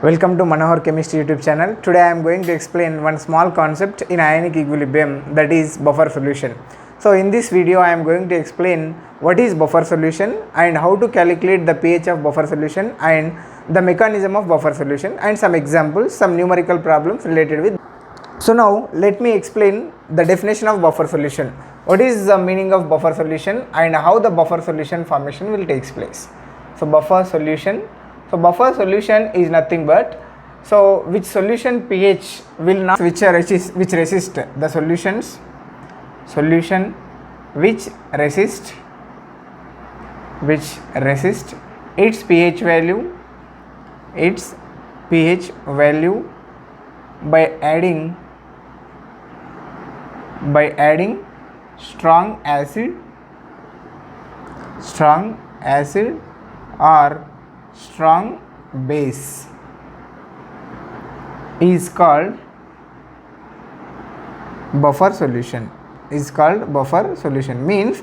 Welcome to Manohar Chemistry YouTube channel. Today I am going to explain one small concept in ionic equilibrium, that is buffer solution. So in this video I am going to explain what is buffer solution and how to calculate the pH of buffer solution and the mechanism of buffer solution and some examples, some numerical problems related with. So now let me explain the definition of buffer solution. What is the meaning of buffer solution and how the buffer solution formation will take place. So buffer solution is nothing but which solution pH will not which resist the solution which resist its pH value by adding strong acid or strong base is called buffer solution. Means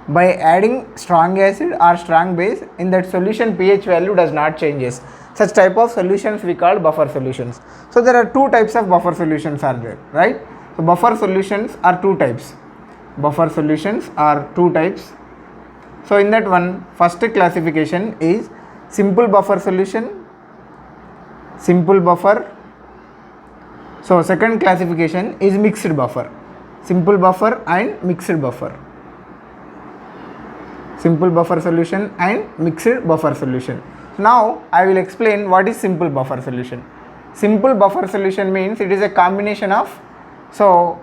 by adding strong acid or strong base in that solution, pH value does not changes. Such type of solutions we call buffer solutions. So there are two types of buffer solutions are there, right? So buffer solutions are two types. So in that one, first classification is simple buffer solution. So second classification is mixed buffer. Simple buffer and mixed buffer. Simple buffer solution and mixed buffer solution. Now I will explain what is simple buffer solution. Simple buffer solution means it is a combination of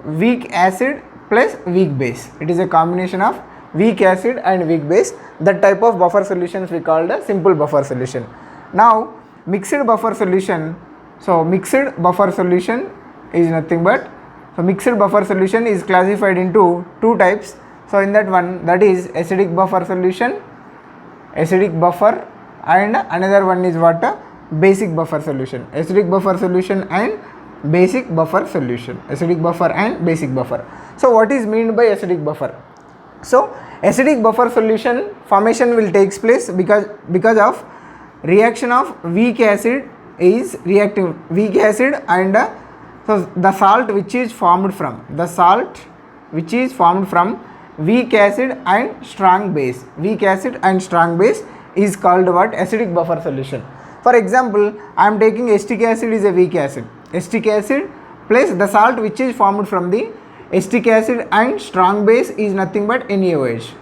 weak acid plus weak base. It is a combination of weak acid and weak base. That type of buffer solutions we call the simple buffer solution. Now mixed buffer solution. So mixed buffer solution is nothing but mixed buffer solution is classified into two types. So in that one, that is acidic buffer solution, acidic buffer, and another one is what? Basic buffer solution. Acidic buffer solution and basic buffer solution. Acidic buffer and basic buffer. So what is meant by acidic buffer? So acidic buffer solution formation will take place because of reaction of weak acid is reacting weak acid and so the salt which is formed from weak acid and strong base. Weak acid and strong base is called what? Acidic buffer solution. For example, I am taking acetic acid is a weak acid. Acetic acid plus the salt which is formed from the acetic acid and strong base is nothing but NaOH,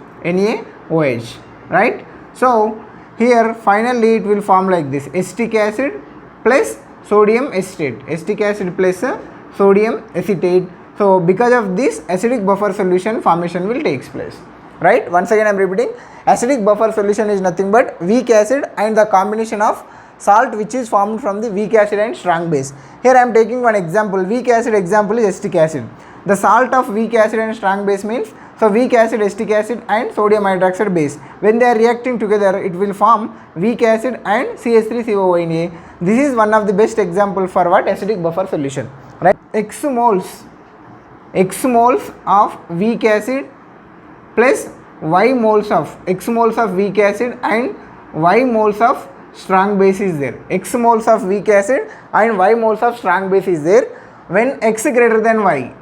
right? So here finally it will form like this: acetic acid plus sodium acetate, acetic acid plus sodium acetate. So because of this, acidic buffer solution formation will take place, right? Once again I am repeating, acidic buffer solution is nothing but weak acid and the combination of salt which is formed from the weak acid and strong base. Here I am taking one example. Weak acid example is acetic acid. The salt of weak acid and strong base means weak acid, acetic acid and sodium hydroxide base. When they are reacting together, it will form weak acid and CH3COONA. This is one of the best example for what? Acidic buffer solution, right? X moles of weak acid plus Y moles of X moles of weak acid and Y moles of strong base is there. X moles of weak acid and Y moles of strong base is there. When X greater than Y,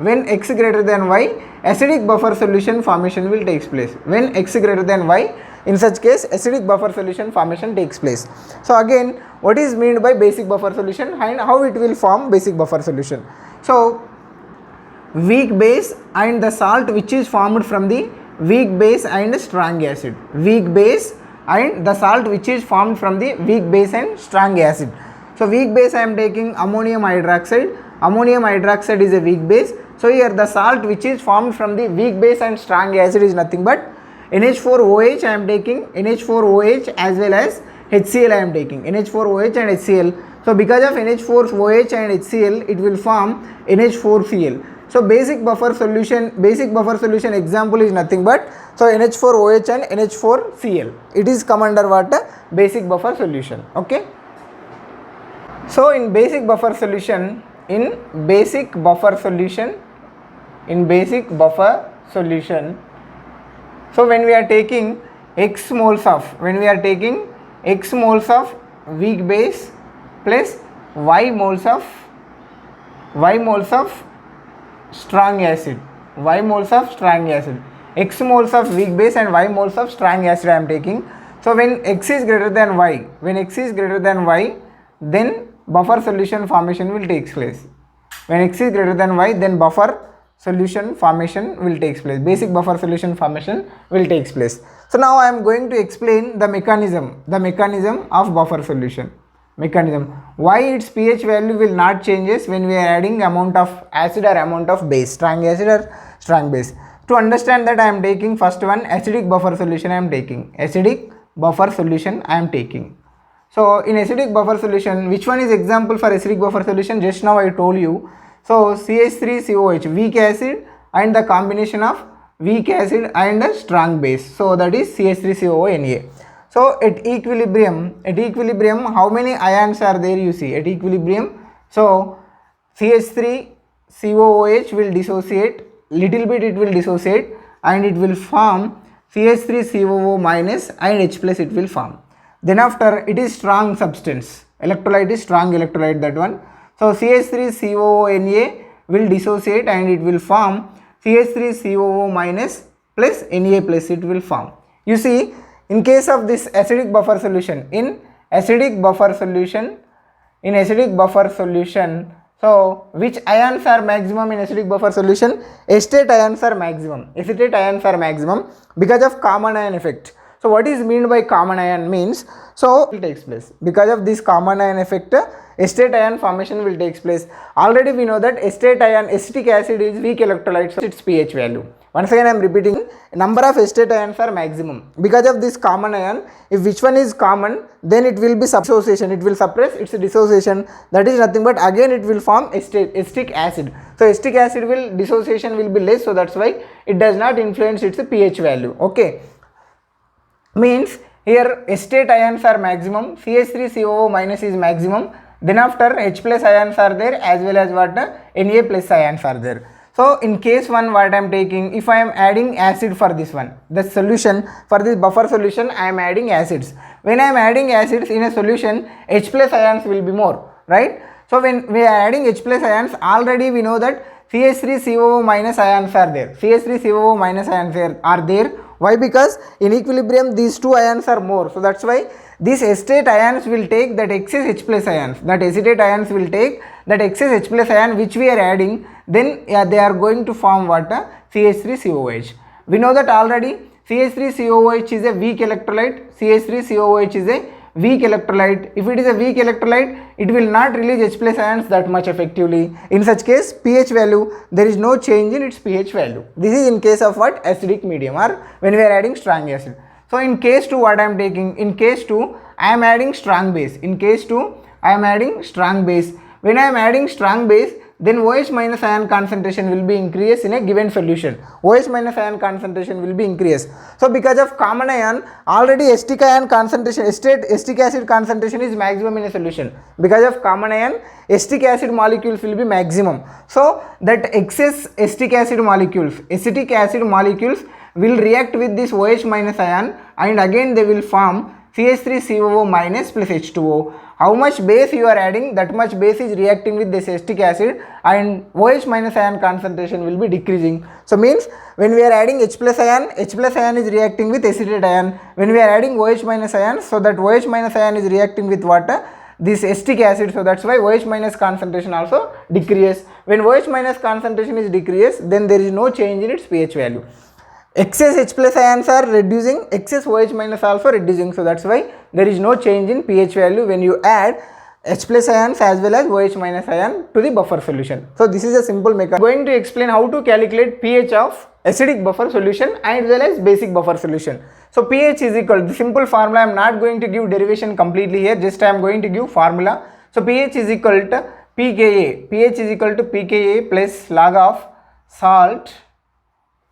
acidic buffer solution formation will take place. When X greater than Y, in such case acidic buffer solution formation takes place. So again, what is meant by basic buffer solution and how it will form basic buffer solution? So weak base and the salt which is formed from the weak base and strong acid. Weak base and the salt which is formed from the weak base and strong acid. So weak base I am taking ammonium hydroxide. Ammonium hydroxide is a weak base. So here the salt which is formed from the weak base and strong acid is nothing but NH4OH. I am taking NH4OH as well as HCl. I am taking NH4OH and HCl. So because of NH4OH and HCl, it will form NH4Cl. So basic buffer solution example is nothing but NH4OH and NH4Cl. It is come under what? Basic buffer solution. Okay. So in basic buffer solution, so when we are taking X moles of weak base plus y moles of strong acid, y moles of strong acid, x moles of weak base and y moles of strong acid I am taking. So when x is greater than y, then buffer solution formation will take place. When x is greater than y, then buffer solution formation will take place. Basic buffer solution formation will take place. So now I am going to explain the mechanism of buffer solution. Why its pH value will not changes when we are adding amount of acid or amount of base, strong acid or strong base. To understand that, I am taking first one acidic buffer solution. So in acidic buffer solution, which one is example for acidic buffer solution? Just now I told you. So CH3COH, weak acid and the combination of weak acid and a strong base. So that is CH3COONA. So at equilibrium, how many ions are there? You see at equilibrium. So CH3COOH will dissociate, little bit it will dissociate, and it will form CH3COO minus and H plus it will form. Then after, it is strong substance, electrolyte is strong electrolyte, that one. So CH3COONA will dissociate and it will form CH3COO minus plus Na plus it will form. You see, in case of this acidic buffer solution, in acidic buffer solution, so which ions are maximum in acidic buffer solution? Acetate ions are maximum. Because of common ion effect. So what is meant by common ion means, so it takes place because of this common ion effect, acetate ion formation will take place. Already we know that acetic acid is weak electrolyte, so its pH value. Once again I am repeating, number of acetate ions are maximum because of this common ion. If which one is common, then it will be dissociation, it will suppress its dissociation, that is nothing but again it will form acetic acid. So acetic acid will dissociation will be less, so that's why it does not influence its pH value. Okay, means here acetate ions are maximum, CH3COO minus is maximum, then after H plus ions are there as well as what Na plus ions are there. So in case 1 what I am taking, if I am adding acid for this one, the solution for this buffer solution I am adding acids. When I am adding acids in a solution, H plus ions will be more, right? So when we are adding H plus ions, already we know that CH3COO minus ions are there. Are there. Why? Because in equilibrium these two ions are more. So that's why these acetate ions will take that excess H plus ions. That acetate ions will take that excess H plus ion which we are adding. Then they are going to form what? CH3COOH. We know that already CH3COOH is a weak electrolyte. If it is a weak electrolyte, it will not release H plus ions that much effectively. In such case, pH value, there is no change in its pH value. This is in case of what? Acidic medium, or when we are adding strong acid. So in case 2 what I am taking? In case 2 I am adding strong base. When I am adding strong base, then OH minus ion concentration will be increased in a given solution. OH minus ion concentration will be increased. So because of common ion, already acetic acid concentration is maximum in a solution. Because of common ion, acetic acid molecules will be maximum. So that excess acetic acid molecules will react with this OH minus ion, and again they will form CH3COO minus plus H2O. How much base you are adding, that much base is reacting with this acetic acid, and OH minus ion concentration will be decreasing. So means when we are adding H plus ion is reacting with acetate ion. When we are adding OH minus ion, so that OH minus ion is reacting with what? This acetic acid. So that's why OH minus concentration also decreases. When OH minus concentration is decreased, then there is no change in its pH value. Excess H plus ions are reducing, excess OH minus also reducing. So that's why there is no change in pH value when you add H plus ions as well as OH minus ion to the buffer solution. So this is a simple mechanism. I am going to explain how to calculate pH of acidic buffer solution as well as basic buffer solution. So pH is equal to the simple formula. I am not going to give derivation completely here, just I am going to give formula. So pH is equal to pKa. pH is equal to pKa plus log of salt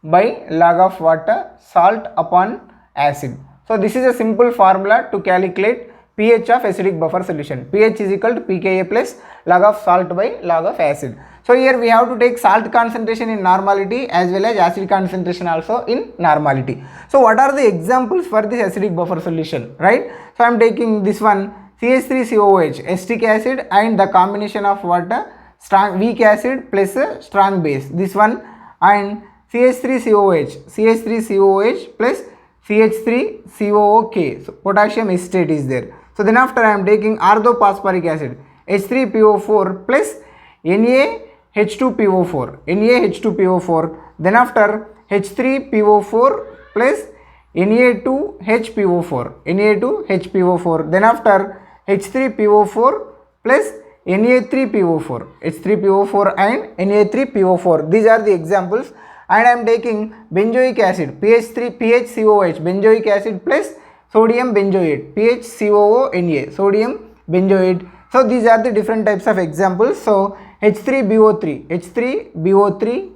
by log of water, salt upon acid. So this is a simple formula to calculate pH of acidic buffer solution. pH is equal to pKa plus log of salt by log of acid. So here we have to take salt concentration in normality as well as acid concentration also in normality. So what are the examples for this acidic buffer solution, right? So I am taking this one, CH3COOH, acetic acid, and the combination of what? Strong weak acid plus a strong base. This one, and CH3COOH plus CH3COOK. So potassium acetate is there. So then after I am taking orthophosphoric acid, H3PO4 plus NaH2PO4, NaH2PO4. Then after H3PO4 plus Na2HPO4, Na2HPO4. Then after H3PO4 plus Na3PO4, H3PO4 and Na3PO4. These are the examples. And I am taking benzoic acid, PHCOH, benzoic acid plus sodium benzoate, PHCOONA, sodium benzoate. So these are the different types of examples. So H3BO3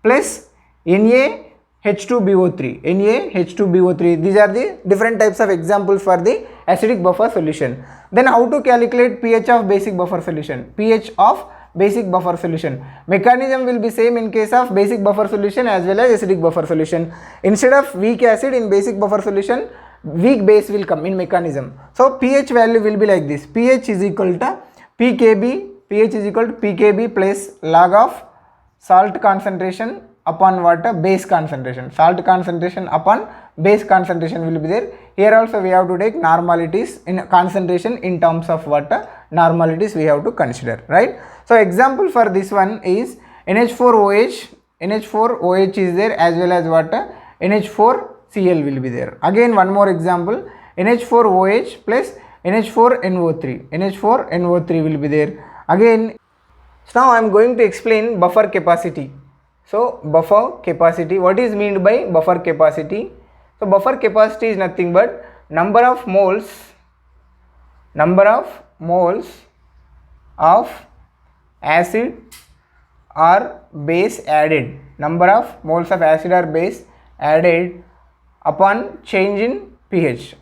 plus NaH2BO3. These are the different types of examples for the acidic buffer solution. Then how to calculate pH of basic buffer solution? pH of basic buffer solution. Mechanism will be same in case of basic buffer solution as well as acidic buffer solution. Instead of weak acid in basic buffer solution, weak base will come in mechanism. So pH value will be like this. pH is equal to pKb plus log of salt concentration upon what? Base concentration. Salt concentration upon base concentration will be there. Here also we have to take normalities in concentration in terms of what? Normalities we have to consider, right? So example for this one is NH4OH. NH4OH is there, as well as what? NH4Cl will be there. Again one more example, NH4OH plus NH4NO3. NH4NO3 will be there. Again, so now I am going to explain buffer capacity. So buffer capacity, what is meant by buffer capacity? So buffer capacity is nothing but number of moles of acid or base added, number of moles of acid or base added upon change in pH,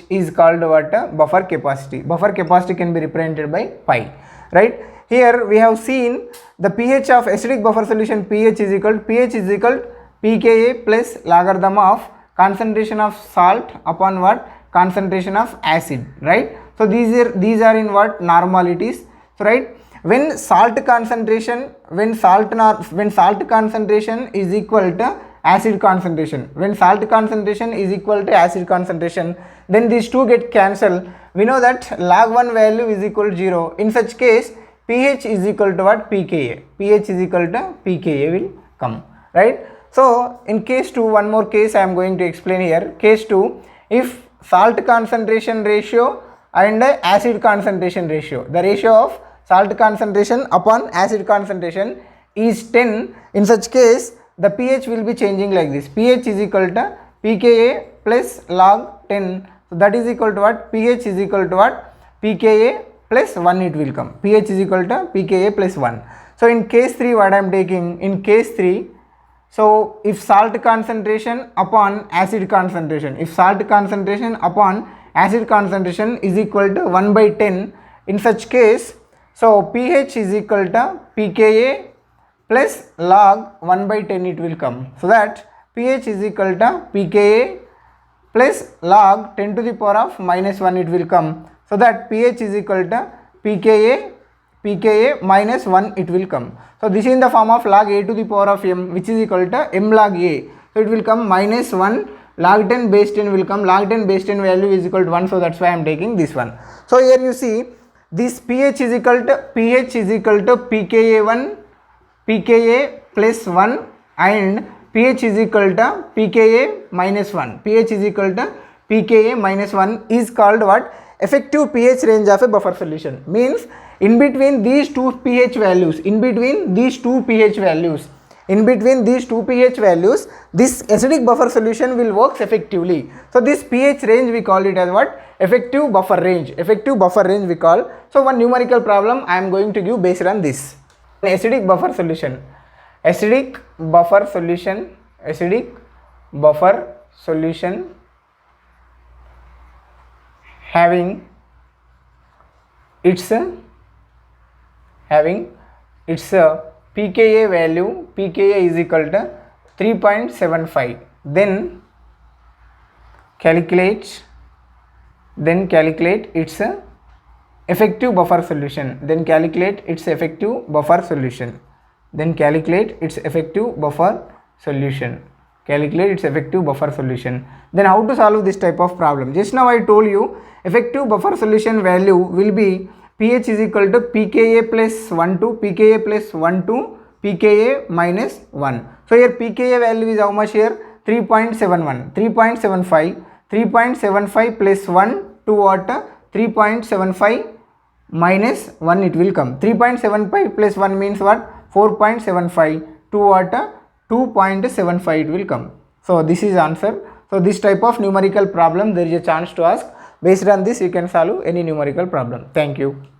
is called what? Buffer capacity. Buffer capacity can be represented by pi, right? Here we have seen the pH of acidic buffer solution. pH is equal pKa plus logarithm of concentration of salt upon what? Concentration of acid, right? So these are in what? Normalities. So right, when salt concentration is equal to acid concentration, then these two get cancelled. We know that log 1 value is equal to 0. In such case, pH is equal to what? pKa. pH is equal to pKa will come, right? So in case 2, one more case I am going to explain here. Case 2, if salt concentration ratio and acid concentration ratio, the ratio of salt concentration upon acid concentration is 10, in such case the pH will be changing like this. pH is equal to pKa plus log 10. So that is equal to what? pH is equal to what? pKa plus 1 it will come. pH is equal to pKa plus 1. So in case 3, what I am taking? In case 3, so if salt concentration upon acid concentration, is equal to 1 by 10, in such case, so pH is equal to pKa plus log 1 by 10 it will come. So that pH is equal to pKa plus log 10 to the power of minus 1 it will come. So that pH is equal to pKa minus 1 it will come. So this is in the form of log a to the power of m, which is equal to m log a. So it will come minus 1, log 10 base 10 will come, log 10 base 10 value is equal to 1. So that's why I am taking this one. So here you see this pH is equal to pKa plus 1 and pH is equal to pKa minus 1. pH is equal to pKa minus 1 is called what? Effective pH range of a buffer solution. Means in between these two pH values, this acidic buffer solution will work effectively. So this pH range we call it as what? Effective buffer range we call. So one numerical problem I am going to give based on this. Acidic buffer solution having its pKa value, pKa is equal to 3.75. Then calculate then calculate its effective buffer solution, then calculate its effective buffer solution, then calculate its effective buffer solution, calculate its effective buffer solution. Then how to solve this type of problem? Just now I told you effective buffer solution value will be pH is equal to pKa plus 1 to pKa plus 1 to pKa minus 1. So here pKa value is how much here? 3.71, 3.75, 3.75 plus 1 to what? 3.75 minus 1 it will come. 3.75 plus 1 means what? 4.75 to what? 2.75 it will come. So this is answer. So this type of numerical problem there is a chance to ask. Based on this you can solve any numerical problem. Thank you.